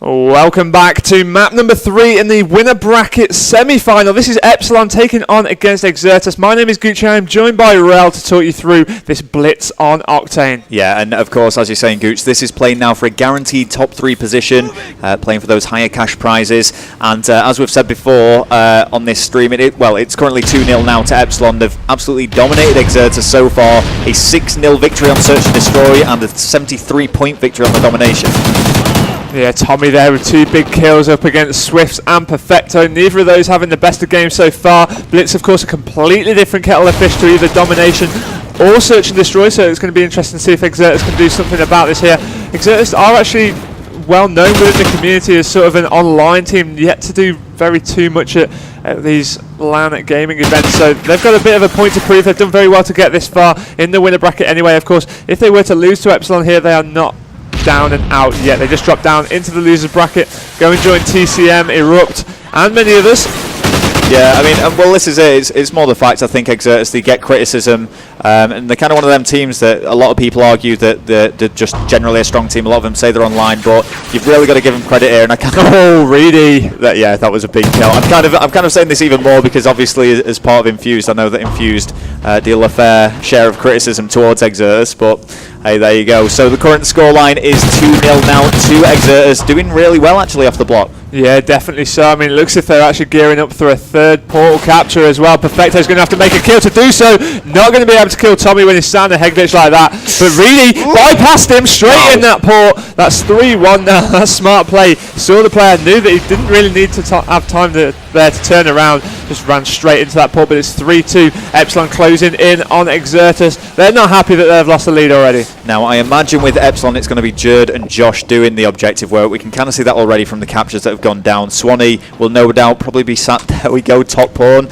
Welcome back to map number 3 in the winner bracket semi-final. This is Epsilon taking on against Exertus. My name is Gucci. I'm joined by Rel to talk you through this blitz on Octane. Yeah, and of course, as you're saying, Gooch, this is playing now for a guaranteed top 3 position, playing for those higher cash prizes. And as we've said before on this stream, it's currently 2-0 now to Epsilon. They've absolutely dominated Exertus so far. A 6-0 victory on Search and Destroy and a 73-point victory on the Domination. Yeah, Tommy there with 2 big kills up against Swifts and Perfecto. Neither of those having the best of games so far. Blitz, of course, a completely different kettle of fish to either Domination or Search and Destroy, so it's going to be interesting to see if Exertus can do something about this here. Exertus are actually well known within the community as sort of an online team, yet to do too much at these LAN gaming events, so they've got a bit of a point to prove. They've done very well to get this far in the winner bracket anyway. Of course, if they were to lose to Epsilon here, they are not down and out yet. They just dropped down into the losers bracket, go and join TCM, Erupt, and many others. Yeah, I mean, well, this is it. It's more the fact, I think, Exertus, they get criticism, and they're kind of one of them teams that a lot of people argue that they're just generally a strong team. A lot of them say they're online, but you've really got to give them credit here. And I kind of, Reedy. That was a big kill. I'm kind of saying this even more because obviously, as part of Infused, I know that Infused deal a fair share of criticism towards Exertus, but hey, there you go. So the current scoreline is 2-0 now to Exertus, doing really well actually off the block. Yeah, definitely so. I mean, it looks as if they're actually gearing up for a third portal capture as well. Perfecto's going to have to make a kill to do so. Not going to be able to kill Tommy when he's standing a head glitch like that. But really, bypassed him straight in that port. That's 3-1 now. That's smart play. Saw the player, knew that he didn't really need to have time there to turn around. Just ran straight into that port, but it's 3-2. Epsilon closing in on Exertus. They're not happy that they've lost the lead already. Now, I imagine with Epsilon, it's going to be Jerd and Josh doing the objective work. We can kind of see that already from the captures that have gone down. Swanee will no doubt probably be sat, there we go, top pawn.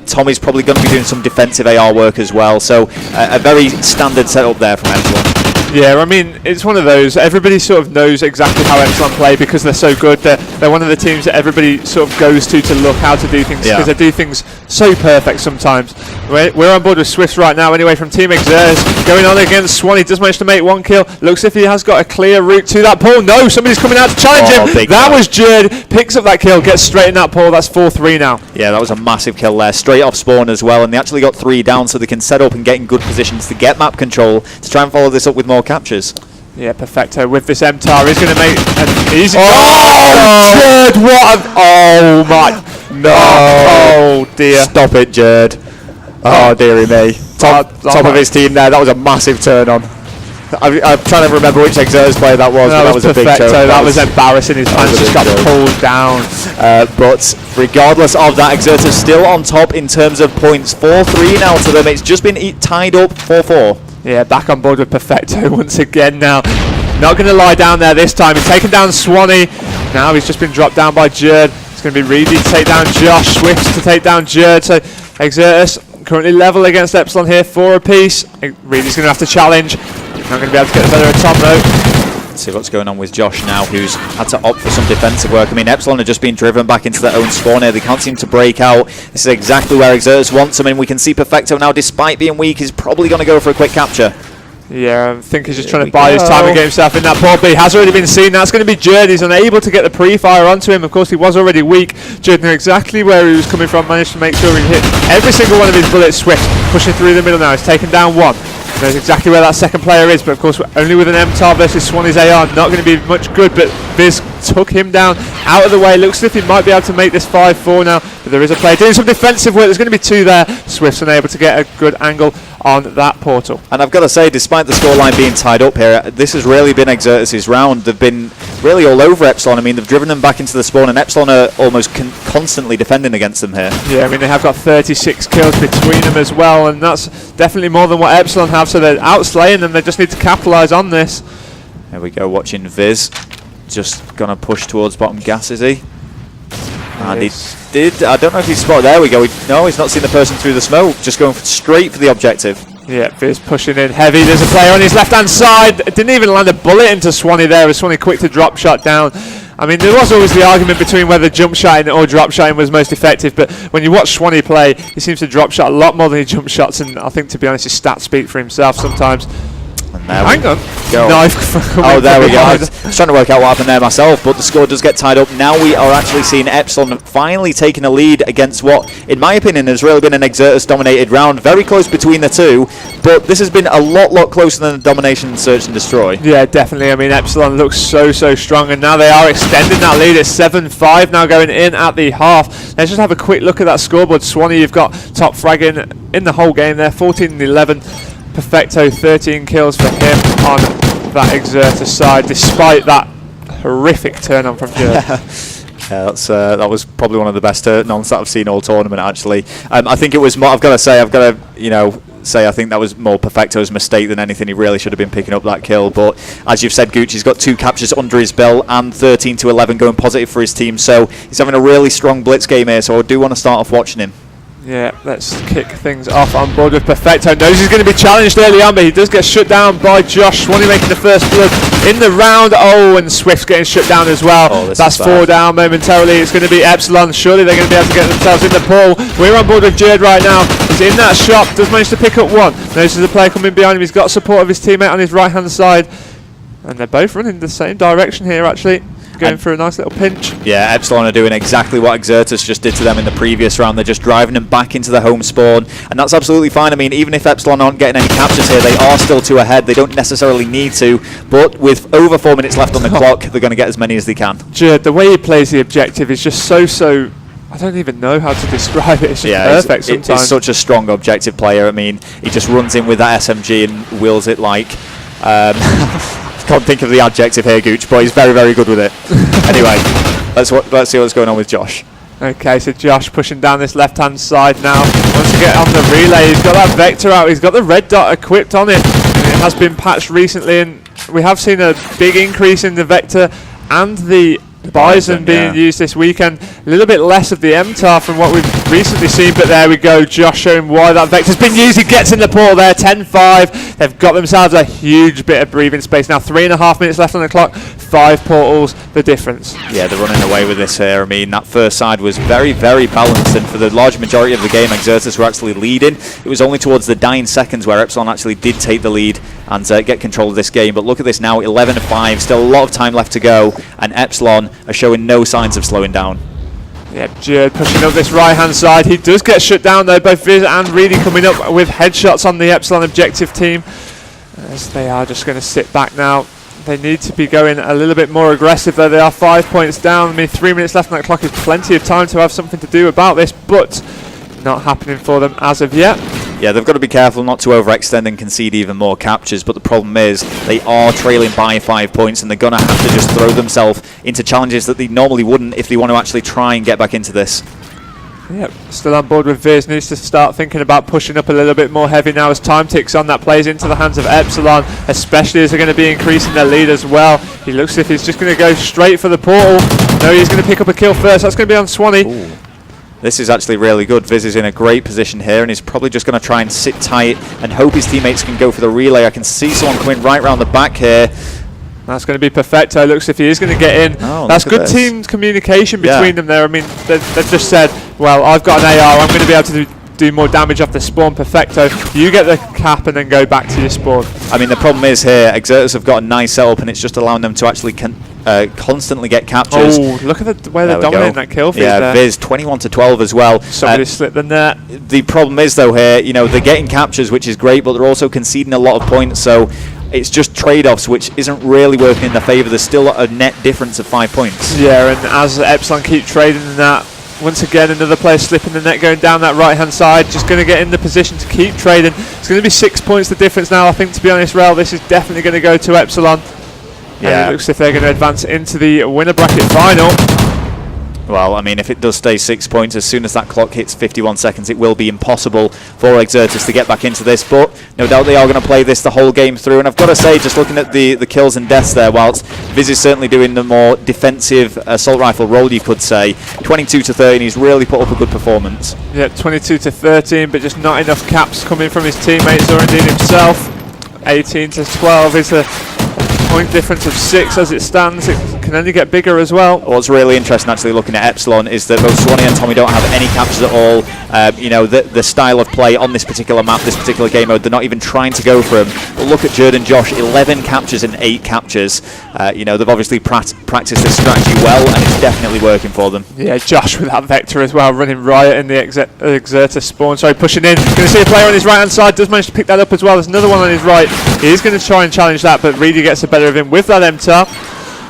Tommy's probably going to be doing some defensive AR work as well. So a very standard setup there from Epsilon. Yeah, I mean, it's one of those, everybody sort of knows exactly how Epsilon play because they're so good. They're one of the teams that everybody sort of goes to look how to do things, because they do things so perfect sometimes. We're on board with Swifts right now anyway from Team Exertus, going on against Swanee. Does manage to make 1 kill. Looks as if he has got a clear route to that pool. No, somebody's coming out to challenge him. That was Jerd. Picks up that kill, gets straight in that pool. That's 4-3 now. Yeah, that was a massive kill there. Straight off spawn as well, and they actually got 3 down, so they can set up and get in good positions to get map control to try and follow this up with more captures. Yeah, Perfecto with this MTAR is going to make an easy... Oh, Jerd, what a... Oh, my... No. Oh, dear. Stop it, Jerd. Oh, dearie me. Top of his team there. That was a massive turn on. I'm trying to remember which Exertus player that was. That was a big turn. That was embarrassing. His pants just got pulled down. But regardless of that, Exertus still on top in terms of points. 4-3 now to them. It's just been tied up 4-4. Yeah, back on board with Perfecto once again now. Not going to lie down there this time. He's taken down Swanee. Now he's just been dropped down by Jerd. It's going to be Reedy to take down Josh. Swifts to take down Jerd. So Exertus currently level against Epsilon here, 4 apiece. Reedy's going to have to challenge. Not going to be able to get the better of Tom though. Let's see what's going on with Josh now, who's had to opt for some defensive work. I mean, Epsilon are just being driven back into their own spawn here. They can't seem to break out. This is exactly where Exertus wants them. I mean, we can see Perfecto now, despite being weak, is probably going to go for a quick capture. Yeah, I think he's just trying to buy his time and get himself in that port, but he has already been seen. That's going to be Jerd. He's unable to get the pre-fire onto him. Of course, he was already weak. Jerd knew exactly where he was coming from, managed to make sure he hit every single one of his bullets. Swift pushing through the middle now. He's taken down 1. He knows exactly where that second player is, but of course, only with an MTAR versus Swanee's AR, not going to be much good, but Viz took him down out of the way. Looks as if he might be able to make this 5-4 now, but there is a player doing some defensive work. There's going to be 2 there. Swift's unable to get a good angle on that portal. And I've got to say, despite the scoreline being tied up here, this has really been Exertus' round. They've been really all over Epsilon. I mean, they've driven them back into the spawn, and Epsilon are almost constantly defending against them here. Yeah, I mean, they have got 36 kills between them as well, and that's definitely more than what Epsilon have, so they're outslaying them. They just need to capitalise on this. There we go, watching Viz. Just going to push towards bottom gas, is he? And he did. I don't know if he's spotted. There we go. No, he's not seen the person through the smoke. Just going straight for the objective. Yeah, Viz pushing in heavy. There's a player on his left-hand side. Didn't even land a bullet into Swanee there. Was Swanee quick to drop shot down. I mean, there was always the argument between whether jump shotting or drop shotting was most effective, but when you watch Swanee play, he seems to drop shot a lot more than he jump shots, and I think, to be honest, his stats speak for himself sometimes. And Hang on. Go. Knife. Oh, there we go. I was trying to work out what happened there myself, but the score does get tied up. Now we are actually seeing Epsilon finally taking a lead against what, in my opinion, has really been an Exertus-dominated round. Very close between the two, but this has been a lot closer than the domination Search and Destroy. Yeah, definitely. I mean, Epsilon looks so strong, and now they are extending that lead. It's 7-5 now going in at the half. Let's just have a quick look at that scoreboard. Swanee, you've got top fragging in the whole game there, 14-11. Perfecto, 13 kills for him on that Exertus side, despite that horrific turn on from Jerd. Yeah, that was probably one of the best turn-ons that I've seen all tournament, actually. I think it was more, I think that was more Perfecto's mistake than anything. He really should have been picking up that kill, but as you've said, Gucci's got 2 captures under his belt and 13-11 going positive for his team, so he's having a really strong blitz game here, so I do want to start off watching him. Yeah, let's kick things off on board with Perfecto. Knows he's going to be challenged early on, but he does get shut down by Josh. Swanee making the first blood in the round. Oh, and Swift's getting shut down as well. Oh, that's 4 down momentarily. It's going to be Epsilon. Surely they're going to be able to get themselves in the pool. We're on board with Jerd right now. He's in that shop. Does manage to pick up one. Notices a player coming behind him. He's got support of his teammate on his right-hand side. And they're both running the same direction here, actually. Going for a nice little pinch. Yeah, Epsilon are doing exactly what Exertus just did to them in the previous round. They're just driving them back into the home spawn, and that's absolutely fine. I mean, even if Epsilon aren't getting any captures here, they are still 2 ahead. They don't necessarily need to, but with over 4 minutes left on the clock, they're going to get as many as they can. Jerd, the way he plays the objective is just so I don't even know how to describe it. It's just perfect sometimes. He's such a strong objective player. I mean, he just runs in with that SMG and wheels it like... can't think of the adjective here, Gooch, but he's very good with it. Anyway, let's see what's going on with Josh. Okay, so Josh pushing down this left-hand side now. Wants to get on the relay. He's got that Vector out. He's got the red dot equipped on it. And it has been patched recently, and we have seen a big increase in the Vector and the Bison being used this weekend. A little bit less of the MTAR from what we've recently seen, but there we go. Josh showing why that Vector's been used. He gets in the portal there, 10-5. They've got themselves a huge bit of breathing space now. 3.5 minutes left on the clock. 5 portals, the difference. Yeah, they're running away with this here. I mean, that first side was very balanced, and for the large majority of the game, Exertus were actually leading. It was only towards the dying seconds where Epsilon actually did take the lead and get control of this game. But look at this now, 11-5. Still a lot of time left to go, and Epsilon are showing no signs of slowing down. Yep, Jerd pushing up this right-hand side. He does get shut down, though. Both Viz and Reedy coming up with headshots on the Epsilon objective team, as they are just going to sit back now. They need to be going a little bit more aggressive, though. They are 5 points down. I mean, 3 minutes left on that clock is plenty of time to have something to do about this, but not happening for them as of yet. Yeah, they've got to be careful not to overextend and concede even more captures, but the problem is they are trailing by 5 points, and they're going to have to just throw themselves into challenges that they normally wouldn't if they want to actually try and get back into this. Yep, still on board with Viz. Needs to start thinking about pushing up a little bit more heavy now as time ticks on. That plays into the hands of Epsilon, especially as they're going to be increasing their lead as well. He looks as if he's just going to go straight for the portal. No, he's going to pick up a kill first. That's going to be on Swanee. Ooh. This is actually really good. Viz is in a great position here, and he's probably just going to try and sit tight and hope his teammates can go for the relay. I can see someone coming right round the back here. That's going to be Perfecto. Looks as if he is going to get in. Oh, that's good team communication between them there. I mean, they've just said, well, I've got an AR. I'm going to be able to do more damage off the spawn. Perfecto, you get the cap and then go back to your spawn. I mean, the problem is here, Exertus have got a nice setup, and it's just allowing them to actually constantly get captures. Oh, look at the way they're dominating that kill feed there. Viz 21-12 as well. Somebody slipped the net. The problem is, though, here, you know, they're getting captures, which is great, but they're also conceding a lot of points, so it's just trade-offs, which isn't really working in their favour. There's still a net difference of 5 points. Yeah, and as Epsilon keep trading that, once again, another player slipping the net, going down that right-hand side, just going to get in the position to keep trading. It's going to be 6 points the difference now. I think, to be honest, Rel, this is definitely going to go to Epsilon. Yeah. And it looks as if they're going to advance into the winner bracket final. Well, I mean, if it does stay 6 points, as soon as that clock hits 51 seconds, it will be impossible for Exertus to get back into this. But no doubt they are going to play this the whole game through. And I've got to say, just looking at the kills and deaths there, whilst Viz is certainly doing the more defensive assault rifle role, you could say, 22-13, he's really put up a good performance. Yeah, 22-13, but just not enough caps coming from his teammates or indeed himself. 18-12 is a point difference of 6 as it stands. It can only get bigger as well. What's really interesting, actually, looking at Epsilon, is that both Swanee and Tommy don't have any captures at all. The style of play on this particular map, this particular game mode, they're not even trying to go for them. But look at Jerd and Josh, 11 captures and 8 captures. They've obviously practiced this strategy well, and it's definitely working for them. Yeah, Josh with that Vector as well, running riot in the Exertus spawn. Sorry, pushing in. Going to see a player on his right-hand side, does manage to pick that up as well. There's another one on his right. He's going to try and challenge that, but Reedy gets the better of him with that MTAR.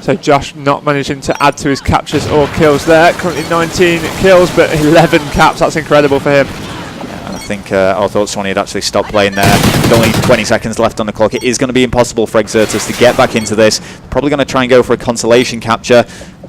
So Josh not managing to add to his captures or kills there. Currently 19 kills, but 11 caps. That's incredible for him. I think I thought Swanee had actually stopped playing there. With only 20 seconds left on the clock, it is going to be impossible for Exertus to get back into this. Probably going to try and go for a consolation capture.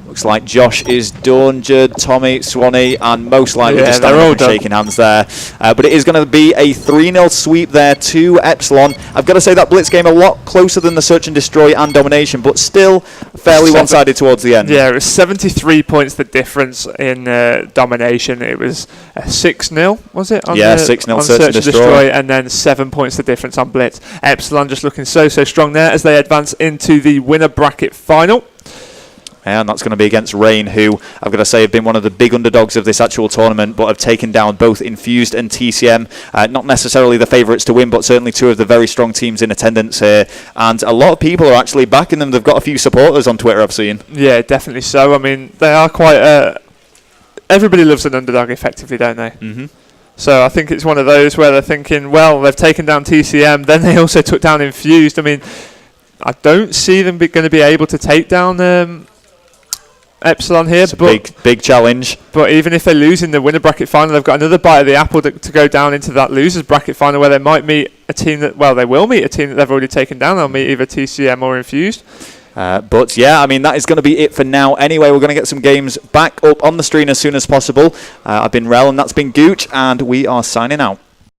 Looks like Josh is done, Jerd, Tommy, Swanee, and most likely just shaking hands there. But it is going to be a 3-0 sweep there to Epsilon. I've got to say that Blitz game a lot closer than the Search and Destroy and Domination, but still fairly one-sided towards the end. Yeah, it was 73 points the difference in Domination. It was 6-0, was it? 6-0 Search and Destroy. And then 7 points the difference on Blitz. Epsilon just looking so strong there as they advance into the winner bracket final. And that's going to be against Rain, who I've got to say have been one of the big underdogs of this actual tournament, but have taken down both Infused and TCM. Not necessarily the favourites to win, but certainly two of the very strong teams in attendance here. And a lot of people are actually backing them. They've got a few supporters on Twitter, I've seen. Yeah, definitely so. I mean, they are quite... everybody loves an underdog, effectively, don't they? Mm-hmm. So I think it's one of those where they're thinking, well, they've taken down TCM, then they also took down Infused. I mean, I don't see them going to be able to take down... Epsilon here, it's a big challenge. But even if they lose in the winner bracket final, they've got another bite of the apple to go down into that losers bracket final, where they might meet a team that, well, they will meet a team that they've already taken down. They'll meet either TCM or Infused. But yeah, I mean, that is going to be it for now. Anyway, we're going to get some games back up on the screen as soon as possible. I've been Rel, and that's been Gooch, and we are signing out.